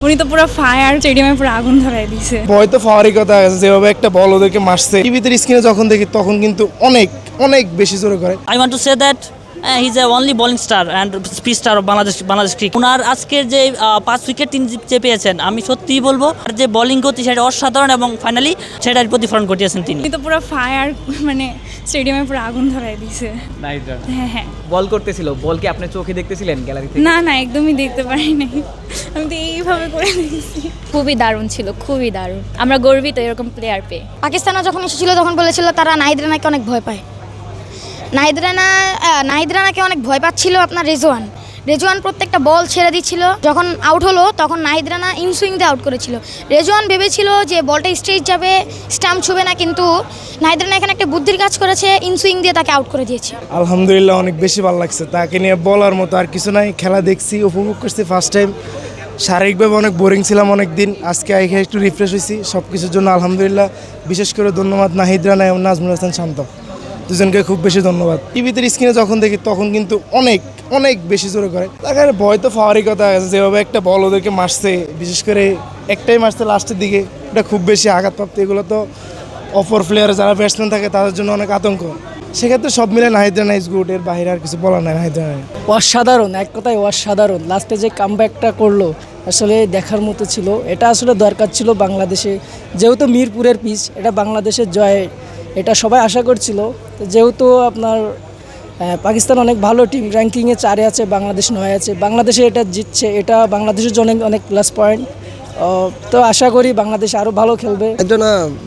উনি তো পুরো ফায়ার, স্টেডিয়ামে পুরো আগুন ধরাই দিয়েছে। ভয় তো পাওয়ারই কথা আছে, যেভাবে একটা বল ওদেরকে মারছে টিভিতে স্ক্রিনে যখন দেখি তখন কিন্তু অনেক অনেক বেশি জোরে করে। I want to say that he's a only bowling star and speed star of Bangladesh cricket. ওনার আজকের যে 5 উইকেট তিনি যে পেয়েছেন, আমি সত্যিই বলবো আর যে বোলিং গতি সেটা অসাধারণ এবং ফাইনালি সেটার প্রতিফলন ঘটিয়েছেন তিনি। উনি তো পুরো ফায়ার, মানে স্টেডিয়ামে পুরো আগুন ধরাই দিয়েছে। হ্যাঁ। বল করতেছিল, বল কি আপনি চোখে দেখতেছিলেন গ্যালারি থেকে? না না, একদমই দেখতে পারি নাই, আমি তো এইভাবে করে দিয়েছি। খুবই দারুণ ছিল, খুবই দারুণ। আমরা গর্বিত এরকম প্লেয়ার পেয়ে। পাকিস্তানে যখন এসেছিল তখন বলেছিল তারা নাহিদ রানাকে অনেক ভয় পায়। নাহিদ রানাকে অনেক ভয় পাচ্ছিল আপনার রেজওয়ান প্রত্যেকটা বল ছেড়ে দিচ্ছিল। যখন আউট হলো তখন নাহিদ রানা ইনসুইং দিয়ে আউট করেছিল। রেজওয়ান ভেবেছিল যে বলটা স্ট্রেট যাবে, স্টাম্প ছুবে না, কিন্তু নাহিদ রানা এখানে একটা বুদ্ধির কাজ করেছে, ইনসুইং দিয়ে তাকে আউট করে দিয়েছে। আলহামদুলিল্লাহ অনেক বেশি ভালো লাগছে, তাকে নিয়ে বলার মতো আর কিছু নাই। খেলা দেখছি, উপভোগ করছি ফার্স্ট টাইম। শারীরিকভাবে অনেক বোরিং ছিলাম অনেক দিন, আজকে এখানে একটু রিফ্রেশ হয়েছি। সব কিছুর জন্য আলহামদুলিল্লাহ। বিশেষ করে ধন্যবাদ নাহিদ রানা এবং নাজমুল হাসান শান্ত, দুজনকে খুব বেশি ধন্যবাদ। টিভিতে স্ক্রিনে যখন দেখি তখন কিন্তু অনেক অনেক বেশি জোরে করে। তাকে ভয় তো পাওয়ারই কথা আছে, যেভাবে একটা বল ওদেরকে মারছে, বিশেষ করে একটাই মারছে লাস্টের দিকে, এটা খুব বেশি আঘাতপ্রাপ্ত। এগুলো তো অপর প্লেয়ার যারা ব্যাটসম্যান থাকে তাদের জন্য অনেক আতঙ্ক। সেক্ষেত্রে সব মিলে নাহিদ রানা ইজ গুড, এর বাইরে আর কিছু বলার নাই। নাহিদ রানা অসাধারণ, এক কথায় অসাধারণ। লাস্টে যে কামব্যাকটা করলো আসলে দেখার মতো ছিল। এটা আসলে দরকার ছিল বাংলাদেশে, যেহেতু মিরপুরের পিচ, এটা বাংলাদেশের জয়, এটা সবাই আশা করছিল। যেহেতু আপনার পাকিস্তান অনেক ভালো টিম, র্যাঙ্কিংয়ে 4-এ আছে, বাংলাদেশ 9-এ আছে, বাংলাদেশে এটা জিতছে, এটা বাংলাদেশের জন্য অনেক প্লাস পয়েন্ট। তো আশা করি বাংলাদেশ আরও ভালো খেলবে। একজন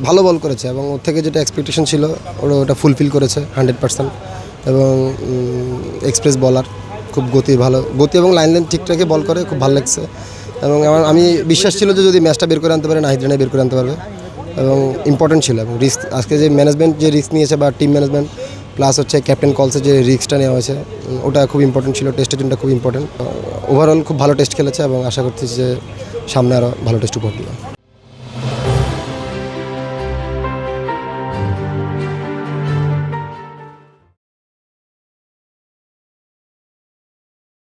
ভালো বল করেছে এবং ওর থেকে যেটা এক্সপেকটেশন ছিল ওটা ফুলফিল করেছে 100%। এবং এক্সপ্রেস বলার, খুব গতি এবং লাইন ঠিক রেখে বল করে, খুব ভালো লাগছে। এবং আমি বিশ্বাস ছিল যে যদি ম্যাচটা বের করে আনতে পারে, নাহিদ রানা বের করে আনতে পারবে। এবং ইম্পর্টেন্ট ছিল এবং রিস্ক, আজকে যে ম্যানেজমেন্ট যে রিস্ক নিয়েছে বা টিম ম্যানেজমেন্ট প্লাস হচ্ছে ক্যাপ্টেন কলসে যে রিস্কটা নেওয়া হয়েছে, ওটা খুব ইম্পর্টেন্ট ছিল। টেস্টের টিমটা খুব ইম্পর্টেন্ট। ওভারঅল খুব ভালো টেস্ট খেলেছে এবং আশা করতেছি যে সামনে আরও ভালো টেস্ট উপহার দিবে।